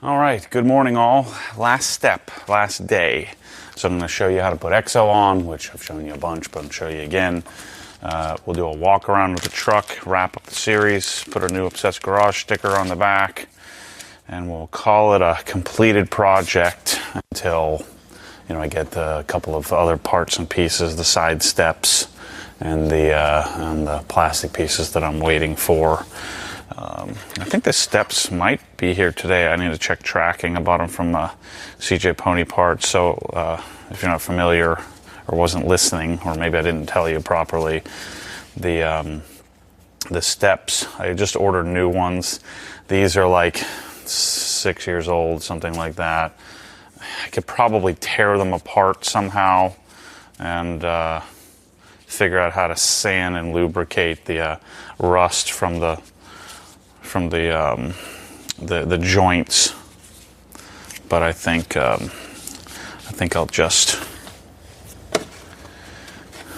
All right, good morning all. Last step, last day. So I'm going to show you how to put EXO on, which I've shown you a bunch, but I'll show you again. We'll do a walk around with the truck, wrap up the series, put our new Obsessed Garage sticker on the back, and we'll call it a completed project until, I get a couple of other parts and pieces, the side steps and the plastic pieces that I'm waiting for. I think the steps might be here today. I need to check tracking. I bought them from CJ Pony Parts. So if you're not familiar or wasn't listening, or maybe I didn't tell you properly, the steps, I just ordered new ones. These are like 6 years old, something like that. I could probably tear them apart somehow and figure out how to sand and lubricate the rust from the joints, but I think I'll just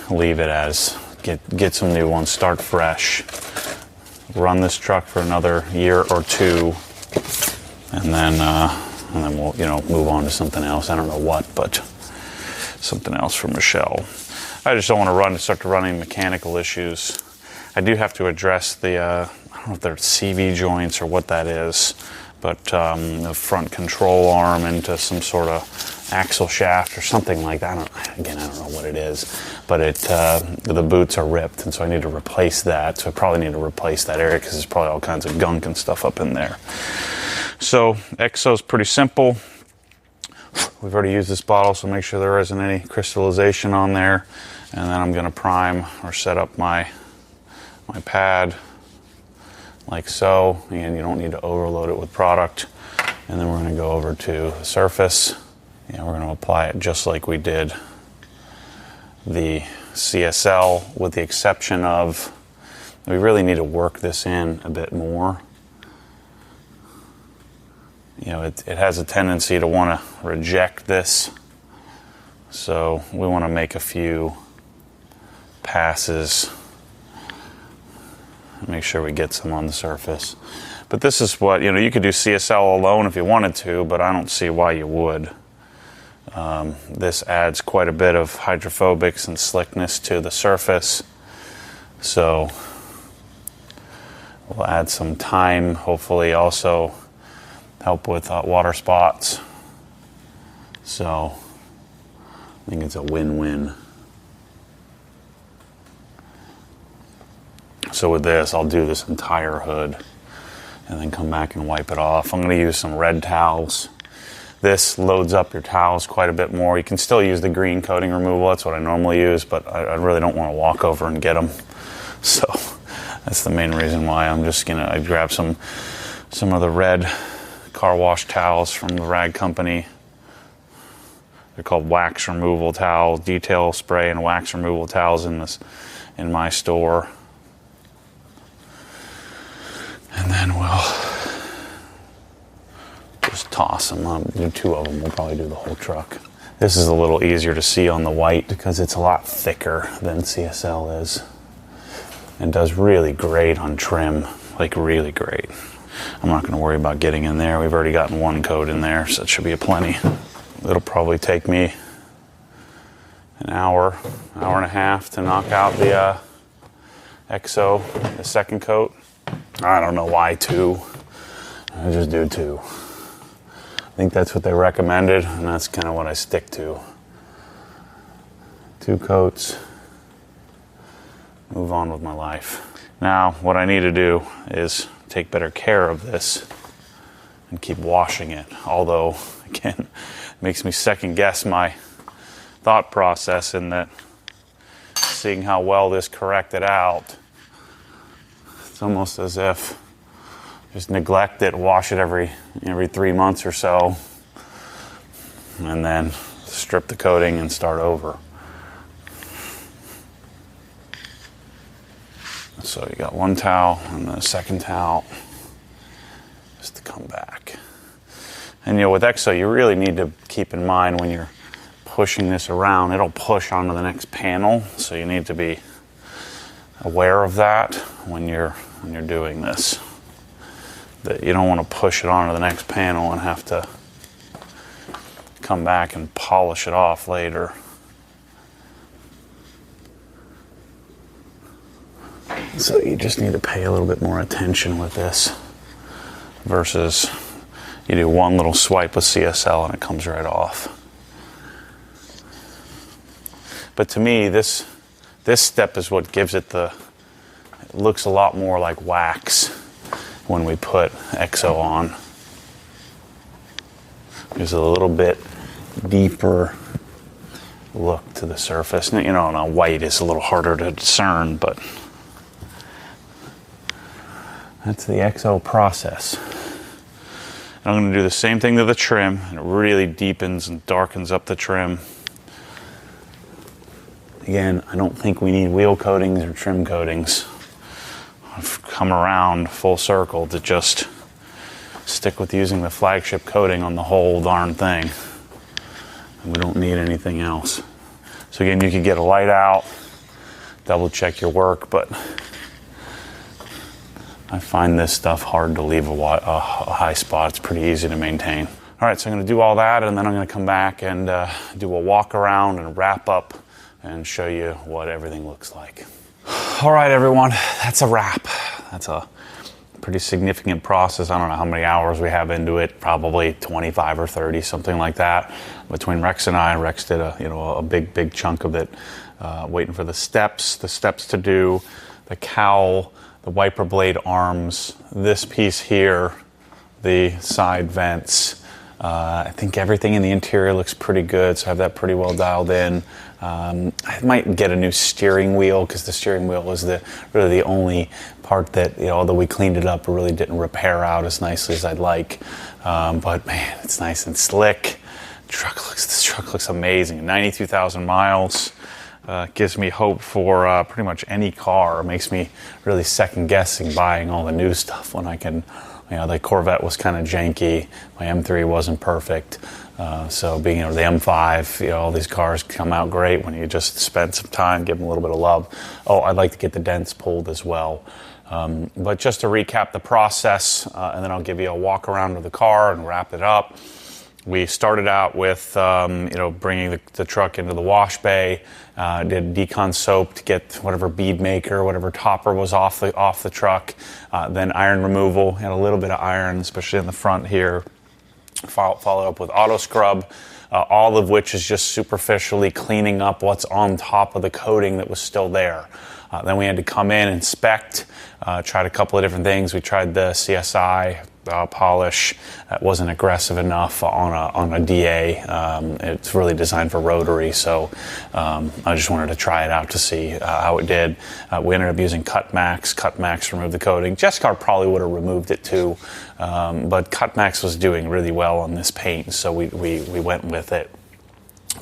leave it as get some new ones, start fresh, run this truck for another year or two, and then we'll move on to something else. I don't know what, but something else for Michelle. I just don't want to start to run any mechanical issues. I do have to address the I don't know if they're CV joints or what that is, but the front control arm into some sort of axle shaft or something like that. I don't know what it is, but the boots are ripped, and so I need to replace that. So I probably need to replace that area because there's probably all kinds of gunk and stuff up in there. So EXO is pretty simple. We've already used this bottle, so make sure there isn't any crystallization on there. And then I'm going to prime or set up my pad like so. And you don't need to overload it with product. And then we're going to go over to the surface. And we're going to apply it just like we did the CSL, with the exception of we really need to work this in a bit more. It has a tendency to want to reject this. So we want to make a few passes, make sure we get some on the surface. But this is what, you could do CSL alone if you wanted to, but I don't see why you would. This adds quite a bit of hydrophobics and slickness to the surface. So we'll add some time, hopefully also help with water spots. So I think it's a win-win. So with this, I'll do this entire hood and then come back and wipe it off. I'm going to use some red towels. This loads up your towels quite a bit more. You can still use the green coating removal. That's what I normally use, but I really don't want to walk over and get them. So that's the main reason why I'm just going to grab some of the red car wash towels from the rag company. They're called wax removal towels, detail spray and wax removal towels in my store. And then we'll just toss them. I'll do 2 of them. We'll probably do the whole truck. This is a little easier to see on the white because it's a lot thicker than CSL is. And does really great on trim, like really great. I'm not going to worry about getting in there. We've already gotten 1 coat in there, so it should be a plenty. It'll probably take me an hour and a half to knock out the EXO, the second coat. I don't know why 2. I just do 2. I think that's what they recommended, and that's kind of what I stick to. 2 coats. Move on with my life. Now, what I need to do is take better care of this and keep washing it. Although, again, it makes me second guess my thought process in that seeing how well this corrected out, it's almost as if just neglect it, wash it every 3 months or so, and then strip the coating and start over. So you got 1 towel and then a second towel just to come back. And with EXO, you really need to keep in mind when you're pushing this around, it'll push onto the next panel. So you need to be aware of that when you're doing this. that you don't want to push it onto the next panel and have to come back and polish it off later. So you just need to pay a little bit more attention with this versus you do one little swipe with CSL and it comes right off. But to me, this step is what gives it it looks a lot more like wax when we put EXO on. There's a little bit deeper look to the surface. You know, now white is a little harder to discern, but that's the EXO process. And I'm going to do the same thing to the trim, and it really deepens and darkens up the trim. Again, I don't think we need wheel coatings or trim coatings. I've come around full circle to just stick with using the flagship coating on the whole darn thing. And we don't need anything else. So again, you can get a light out, double check your work, but I find this stuff hard to leave a high spot. It's pretty easy to maintain. All right, so I'm gonna do all that, and then I'm gonna come back and do a walk around and wrap up and show you what everything looks like. All right, everyone, that's a wrap. That's a pretty significant process. I don't know how many hours we have into it, probably 25 or 30, something like that. Between Rex and I, Rex did a big chunk of it, waiting for the steps to do, the cowl, the wiper blade arms, this piece here, the side vents. I think everything in the interior looks pretty good, so I have that pretty well dialed in. I might get a new steering wheel because the steering wheel was really the only part that, although we cleaned it up, it really didn't repair out as nicely as I'd like. But man, it's nice and slick. This truck looks amazing. 92,000 miles. Gives me hope for pretty much any car. It makes me really second guessing buying all the new stuff when I can. The Corvette was kind of janky. My M3 wasn't perfect. So being the M5, all these cars come out great when you just spend some time, give them a little bit of love. Oh, I'd like to get the dents pulled as well. But just to recap the process, and then I'll give you a walk around of the car and wrap it up. We started out with, bringing the truck into the wash bay, did decon soap to get whatever bead maker, whatever topper was off the truck, then iron removal, had a little bit of iron, especially in the front here, followed up with auto scrub, all of which is just superficially cleaning up what's on top of the coating that was still there. Then we had to come in, inspect, tried a couple of different things. We tried the CSI polish. That wasn't aggressive enough on a DA. It's really designed for rotary, so I just wanted to try it out to see how it did. We ended up using Cutmax. Cutmax removed the coating. Jessica probably would have removed it too, but Cutmax was doing really well on this paint, so we went with it.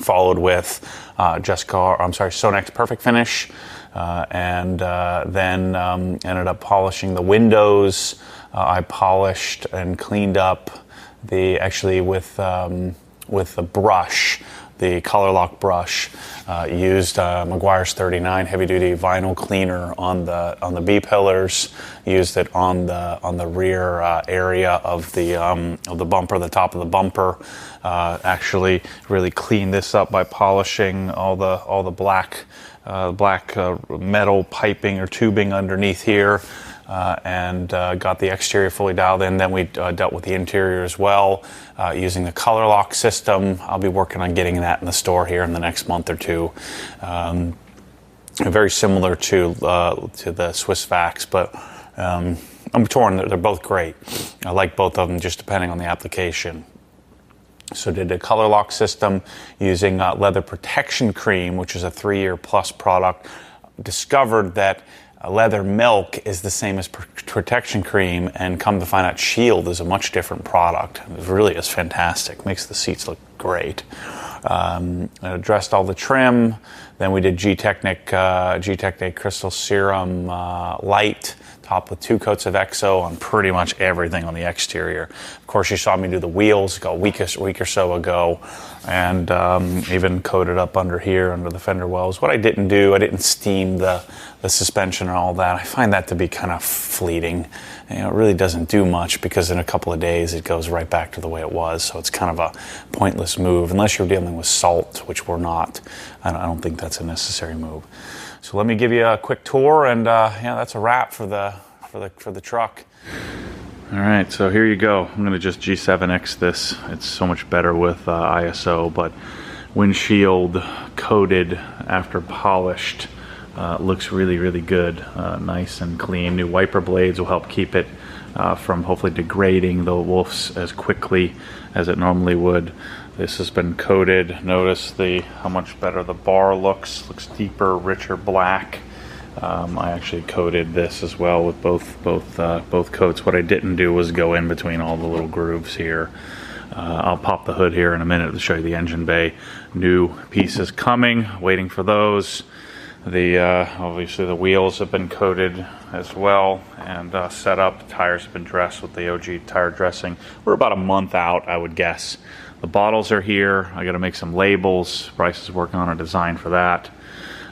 Followed with Sonex Perfect Finish, and then ended up polishing the windows. I polished and cleaned up with the brush, the color lock brush. Used Meguiar's 39 heavy duty vinyl cleaner on the B pillars. Used it on the rear area of the bumper, the top of the bumper. Actually, really cleaned this up by polishing all the black metal piping or tubing underneath here. And got the exterior fully dialed in. Then we dealt with the interior as well, using the color lock system. I'll be working on getting that in the store here in the next month or two. Very similar to the Swiss Vax, but I'm torn. They're both great. I like both of them, just depending on the application. So did a color lock system using leather protection cream, which is a 3-year plus product. Discovered that leather milk is the same as protection cream, and come to find out Shield is a much different product. It really is fantastic. Makes the seats look great. Addressed all the trim. Then we did G-Technic Crystal Serum Light, topped with 2 coats of EXO on pretty much everything on the exterior. Of course, you saw me do the wheels a week or so ago, and even coated up under here, under the fender wells. What I didn't do, I didn't steam the suspension and all that. I find that to be kind of fleeting. it really doesn't do much because in a couple of days it goes right back to the way it was. So it's kind of a pointless move unless you're dealing with salt, which we're not. I don't think that's a necessary move. So let me give you a quick tour, and yeah, that's a wrap for the truck. All right, so here you go. I'm gonna just G7X this. It's so much better with ISO, but windshield coated after polished. Looks really, really good. Nice and clean. New wiper blades will help keep it from hopefully degrading the wolves as quickly as it normally would. This has been coated. Notice how much better the bar looks. Looks deeper, richer black. I actually coated this as well with both coats. What I didn't do was go in between all the little grooves here. I'll pop the hood here in a minute to show you the engine bay. New pieces coming, waiting for those. Obviously the wheels have been coated as well and set up. The tires have been dressed with the OG tire dressing. We're about a month out, I would guess. The bottles are here. I got to make some labels. Bryce is working on a design for that.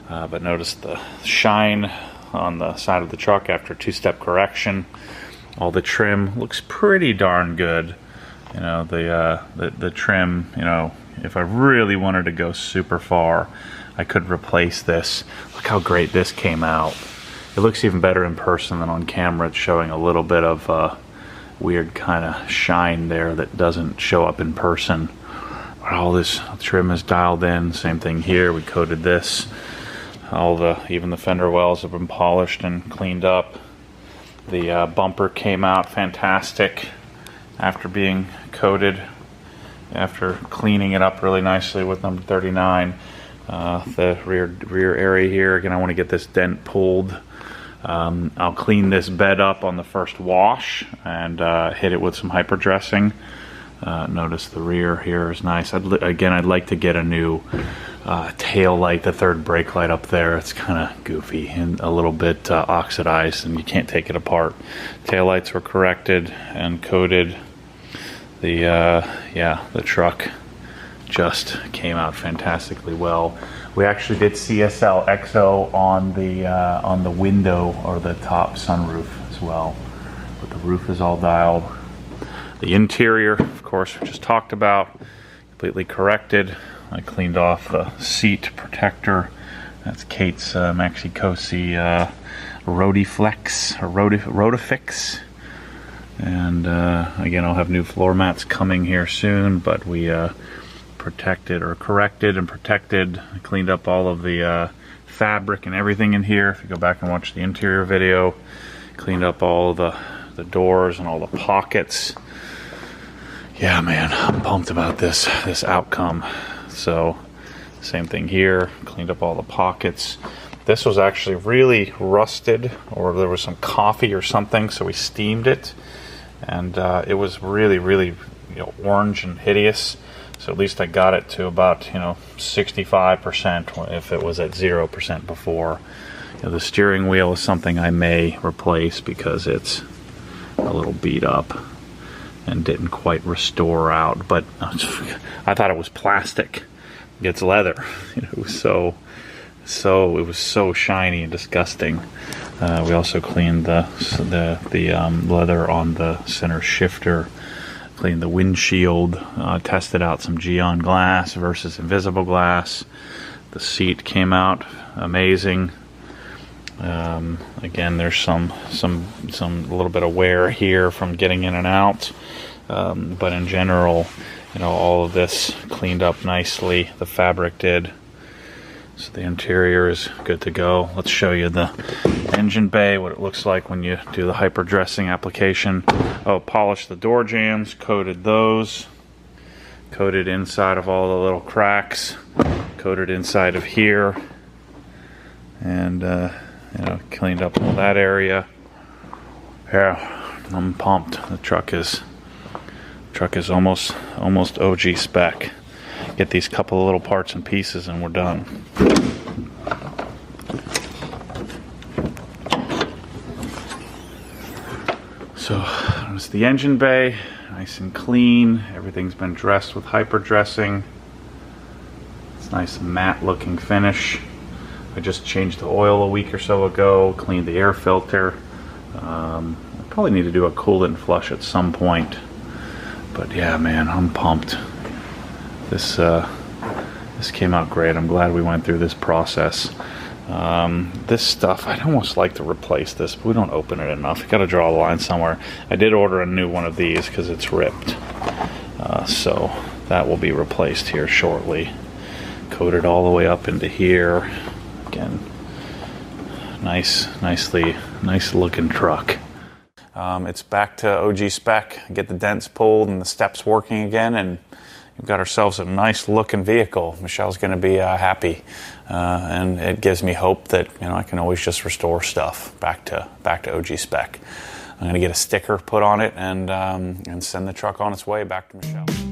But notice the shine on the side of the truck after two-step correction. All the trim looks pretty darn good. You know, the trim, you know, if I really wanted to go super far, I could replace this. Look how great this came out. It looks even better in person than on camera. It's showing a little bit of weird kind of shine there that doesn't show up in person. All this trim is dialed in. Same thing here. We coated this. Even the fender wells have been polished and cleaned up. The bumper came out fantastic after being coated, after cleaning it up really nicely with number 39. The rear area here, again, I want to get this dent pulled. I'll clean this bed up on the first wash and hit it with some hyper dressing. Notice the rear here is nice. I'd like to get a new tail light, the third brake light up there. It's kind of goofy and a little bit oxidized, and you can't take it apart. Tail lights were corrected and coated. The truck just came out fantastically well. We actually did CSL XO on the window or the top sunroof as well, but the roof is all dialed. The interior, of course, we just talked about, completely corrected. I cleaned off the seat protector. That's Kate's Maxi Cosi Rotifix. And again, I'll have new floor mats coming here soon, but we protected or corrected and protected. I cleaned up all of the fabric and everything in here. If you go back and watch the interior video, cleaned up all the doors and all the pockets. Yeah, man, I'm pumped about this outcome. So, same thing here. Cleaned up all the pockets. This was actually really rusted, or there was some coffee or something, so we steamed it, and it was really, really, orange and hideous. So at least I got it to about 65% if it was at 0% before. The steering wheel is something I may replace because it's a little beat up and didn't quite restore out, but I thought it was plastic. It's leather. It was so shiny and disgusting. We also cleaned the leather on the center shifter, cleaned the windshield, tested out some Geon glass versus invisible glass. The seat came out amazing. Again, there's some little bit of wear here from getting in and out, but in general, all of this cleaned up nicely. The fabric did. So the interior is good to go. Let's show you the engine bay, what it looks like when you do the hyper dressing application. Polished the door jambs, coated those, coated inside of all the little cracks, coated inside of here, and cleaned up all that area. Yeah, I'm pumped. The truck is almost OG spec. Get these couple of little parts and pieces and we're done. So it's the engine bay, nice and clean. Everything's been dressed with hyper dressing. It's nice matte looking finish. I just changed the oil a week or so ago, cleaned the air filter. Probably need to do a coolant flush at some point. But yeah, man, I'm pumped. This came out great. I'm glad we went through this process. This stuff, I'd almost like to replace this, but we don't open it enough. You got to draw the line somewhere. I did order a new one of these because it's ripped. So that will be replaced here shortly. Coated all the way up into here. Again, nice looking truck. It's back to OG spec. Get the dents pulled and the steps working again, and we've got ourselves a nice looking vehicle. Michelle's going to be happy, and it gives me hope that I can always just restore stuff back to OG spec. I'm going to get a sticker put on it and send the truck on its way back to Michelle.